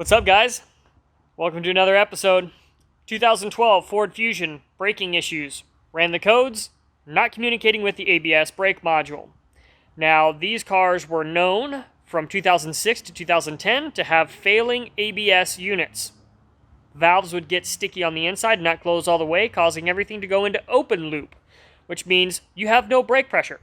What's up, guys? Welcome to another episode. 2012 Ford Fusion braking issues. Ran the codes, not communicating with the ABS brake module. Now, these cars were known from 2006 to 2010 to have failing ABS units. Valves would get sticky on the inside and not close all the way, causing everything to go into open loop, which means you have no brake pressure.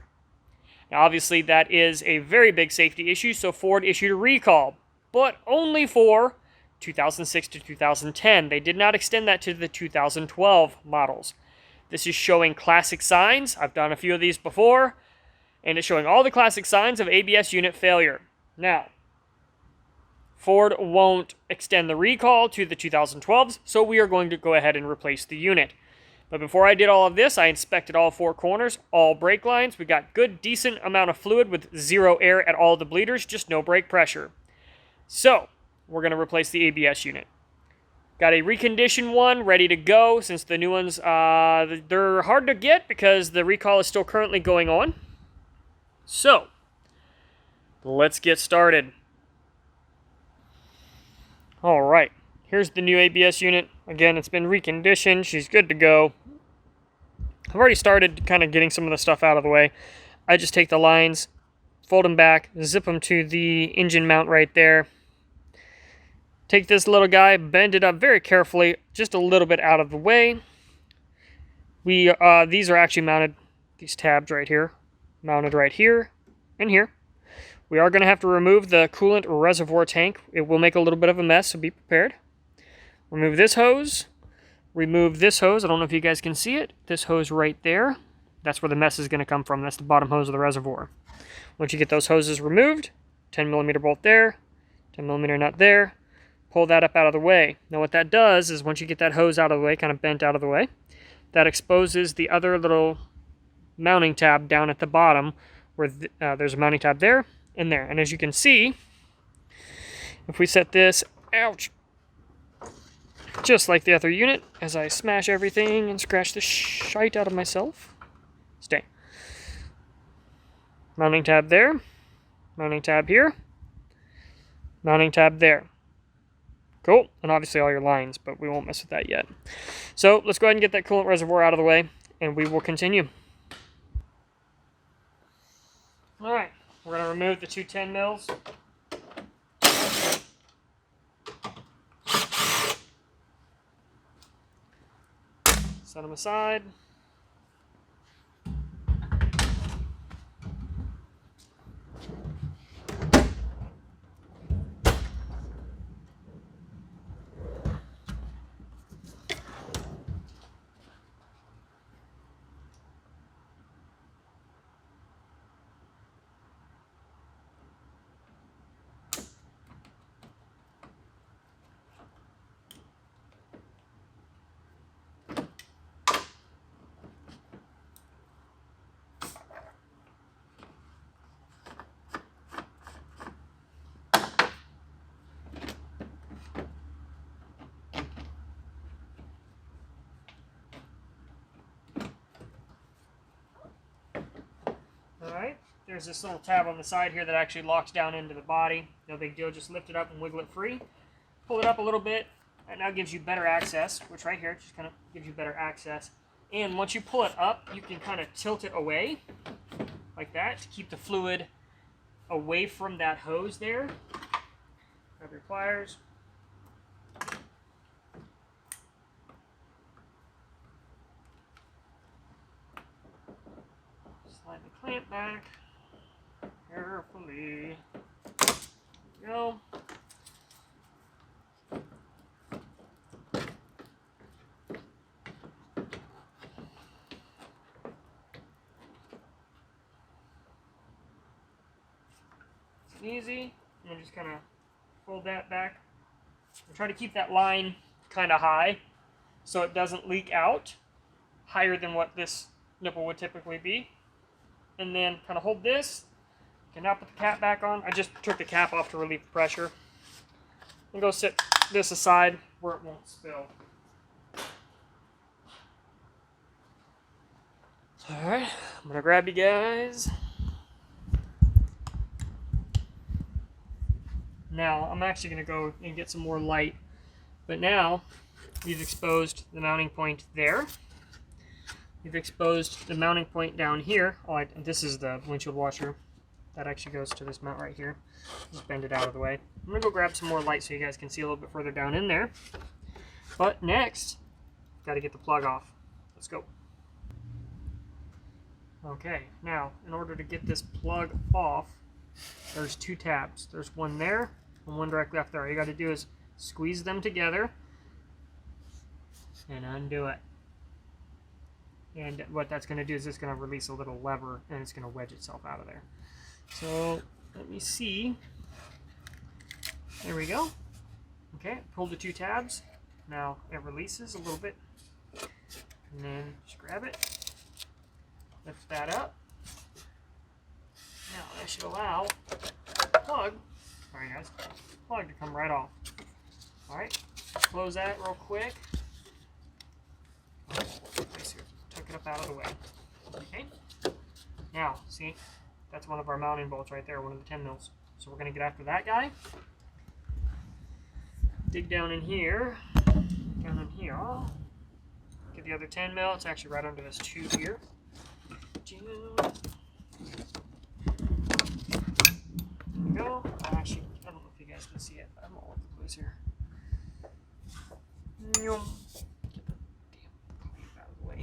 Now, obviously, that is a very big safety issue, so Ford issued a recall, but only for 2006 to 2010. They did not extend that to the 2012 models. This is showing classic signs. I've done a few of these before, and it's showing all the classic signs of ABS unit failure. Now, Ford won't extend the recall to the 2012s, so we are going to go ahead and replace the unit. But before I did all of this, I inspected all four corners, all brake lines. We got good, decent amount of fluid with zero air at all the bleeders, just no brake pressure. So, we're going to replace the ABS unit. Got a reconditioned one ready to go, since the new ones, they're hard to get because the recall is still currently going on. So, let's get started. Alright, here's the new ABS unit. Again, it's been reconditioned. She's good to go. I've already started kind of getting some of the stuff out of the way. I just take the lines, fold them back, zip them to the engine mount right there. Take this little guy, bend it up very carefully, just a little bit out of the way. These are actually mounted, these tabs right here, mounted right here and here. We are going to have to remove the coolant reservoir tank. It will make a little bit of a mess, so be prepared. Remove this hose. Remove this hose. I don't know if you guys can see it. This hose right there. That's where the mess is going to come from. That's the bottom hose of the reservoir. Once you get those hoses removed, 10mm bolt there, 10mm nut there, pull that up out of the way. Now what that does is once you get that hose out of the way, kind of bent out of the way, that exposes the other little mounting tab down at the bottom where there's a mounting tab there and there. And as you can see, if we set this, ouch, just like the other unit, as I smash everything and scratch the shite out of myself, stay. Mounting tab there, mounting tab here, mounting tab there. Cool, and obviously all your lines, but we won't mess with that yet. So let's go ahead and get that coolant reservoir out of the way, and we will continue. Alright, we're going to remove the two 10 mils. Set them aside. Alright, there's this little tab on the side here that actually locks down into the body. No big deal, just lift it up and wiggle it free. Pull it up a little bit. That now gives you better access, which right here just kind of gives you better access. And once you pull it up, you can kind of tilt it away, like that, to keep the fluid away from that hose there. Grab your pliers. Slide the clamp back carefully. There we go. It's easy. And just kind of fold that back. And try to keep that line kind of high so it doesn't leak out higher than what this nipple would typically be. And then kind of hold this. You can now put the cap back on. I just took the cap off to relieve the pressure. And go sit this aside where it won't spill. Alright, I'm gonna grab you guys. Now, I'm actually going to go and get some more light. But now, we've exposed the mounting point there. We've exposed the mounting point down here. Oh, this is the windshield washer. That actually goes to this mount right here. Just bend it out of the way. I'm going to go grab some more light so you guys can see a little bit further down in there. But next, got to get the plug off. Let's go. Okay, now, in order to get this plug off, there's two tabs. There's one there and one directly up there. All you got to do is squeeze them together and undo it. And what that's going to do is it's going to release a little lever and it's going to wedge itself out of there. So let me see. There we go. Okay, pull the two tabs. Now it releases a little bit. And then just grab it. Lift that up. Now that should allow the plug, sorry guys, plug to come right off. Alright, close that real quick. Took it up out of the way. Okay. Now, see, that's one of our mounting bolts right there, one of the 10 mils. So we're going to get after that guy. Dig down in here. Get the other 10 mil. It's actually right under this tube here. There we go. Actually, I don't know if you guys can see it, but I'm all over the place here. Get the damn out of the way.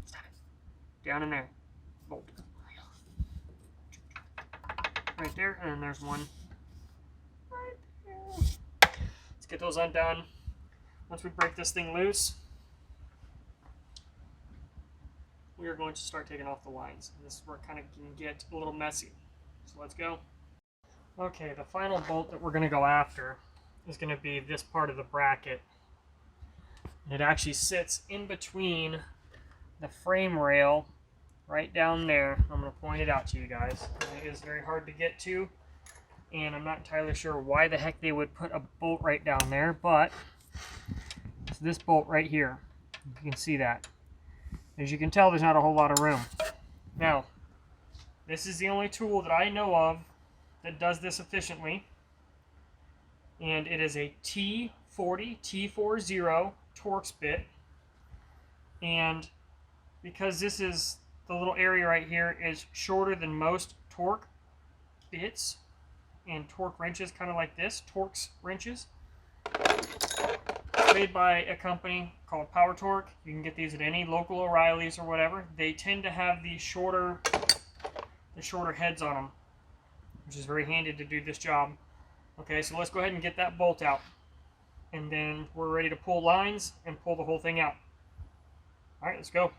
Stop it. Down in there. Bolt. Right there, and then there's one right there. Let's get those undone. Once we break this thing loose, we are going to start taking off the lines. And this is where it kind of can get a little messy. So let's go. Okay, the final bolt that we're going to go after is going to be this part of the bracket. It actually sits in between the frame rail right down there. I'm going to point it out to you guys. It is very hard to get to, and I'm not entirely sure why the heck they would put a bolt right down there, but it's this bolt right here. You can see that. As you can tell, there's not a whole lot of room. Now, this is the only tool that I know of that does this efficiently, and it is a T40 Torx bit. And because this is the little area right here is shorter than most torque bits and torque wrenches, kind of like this, Torx wrenches. Made by a company called Power Torque. You can get these at any local O'Reilly's or whatever. They tend to have the shorter heads on them, which is very handy to do this job. Okay, so let's go ahead and get that bolt out, and then we're ready to pull lines and pull the whole thing out. All right, let's go.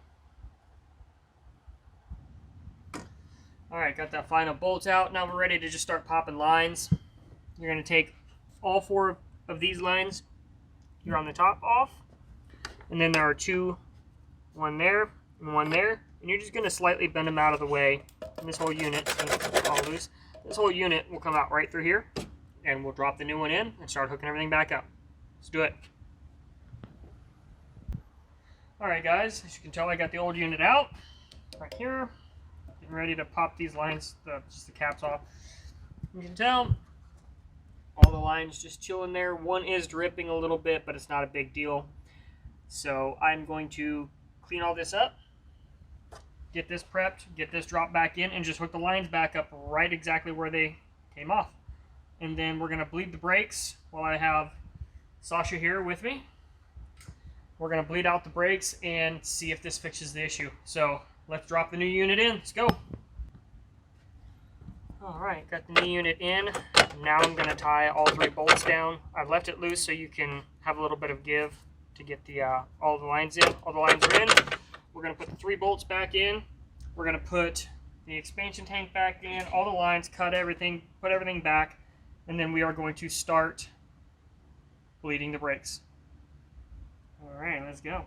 All right, got that final bolt out. Now we're ready to just start popping lines. You're going to take all 4 of these lines here on the top off, and then there are 2, one there and one there, and you're just going to slightly bend them out of the way, and this whole unit, all loose, this whole unit will come out right through here, and we'll drop the new one in and start hooking everything back up. Let's do it. Alright guys, as you can tell, I got the old unit out right here, getting ready to pop these lines, just the caps off. You can tell all the lines just chilling there. One is dripping a little bit, but it's not a big deal. So I'm going to clean all this up, get this prepped, get this dropped back in, and just hook the lines back up right exactly where they came off. And then we're going to bleed the brakes while I have Sasha here with me. We're going to bleed out the brakes and see if this fixes the issue. So let's drop the new unit in. Let's go. Alright, got the new unit in. Now I'm going to tie all 3 bolts down. I've left it loose so you can have a little bit of give to get the all the lines in. All the lines are in. We're going to put the 3 bolts back in. We're going to put the expansion tank back in, all the lines, cut everything, put everything back, and then we are going to start bleeding the brakes. Alright, let's go.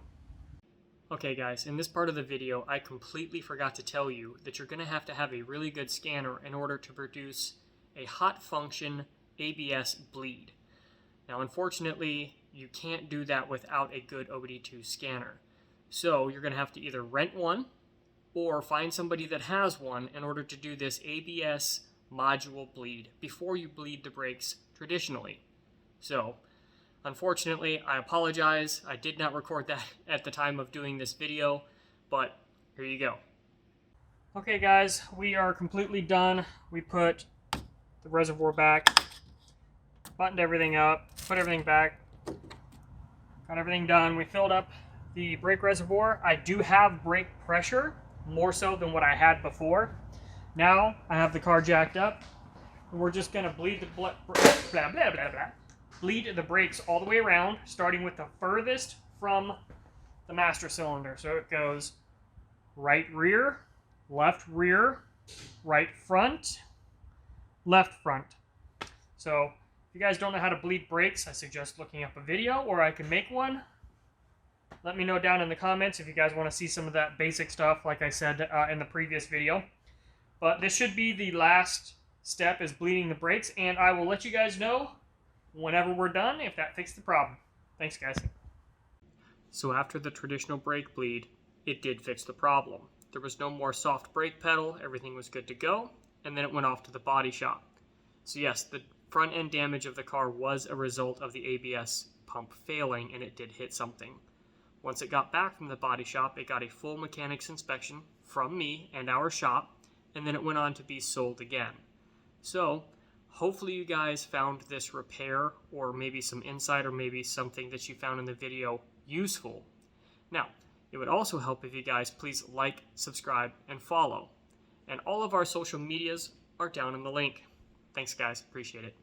Okay guys, in this part of the video, I completely forgot to tell you that you're going to have a really good scanner in order to produce a hot function ABS bleed. Now unfortunately, you can't do that without a good OBD2 scanner. So you're going to have to either rent one or find somebody that has one in order to do this ABS module bleed before you bleed the brakes traditionally. So, unfortunately, I apologize. I did not record that at the time of doing this video, but here you go. Okay guys, we are completely done. We put the reservoir back, buttoned everything up, put everything back, got everything done. We filled up the brake reservoir. I do have brake pressure, more so than what I had before. Now I have the car jacked up, and we're just gonna bleed the bleed the brakes all the way around, starting with the furthest from the master cylinder. So it goes right rear, right front, left front. So if you guys don't know how to bleed brakes, I suggest looking up a video, or I can make one. Let me know down in the comments if you guys want to see some of that basic stuff, like I said in the previous video. But this should be the last step, is bleeding the brakes, and I will let you guys know whenever we're done if that fixed the problem. Thanks, guys. So after the traditional brake bleed, it did fix the problem. There was no more soft brake pedal, everything was good to go, and then it went off to the body shop. So yes, the front end damage of the car was a result of the ABS pump failing, and it did hit something. Once it got back from the body shop, it got a full mechanics inspection from me and our shop, and then it went on to be sold again. So hopefully you guys found this repair, or maybe some insight, or maybe something that you found in the video useful. Now, it would also help if you guys please like, subscribe, and follow. And all of our social medias are down in the link. Thanks guys, appreciate it.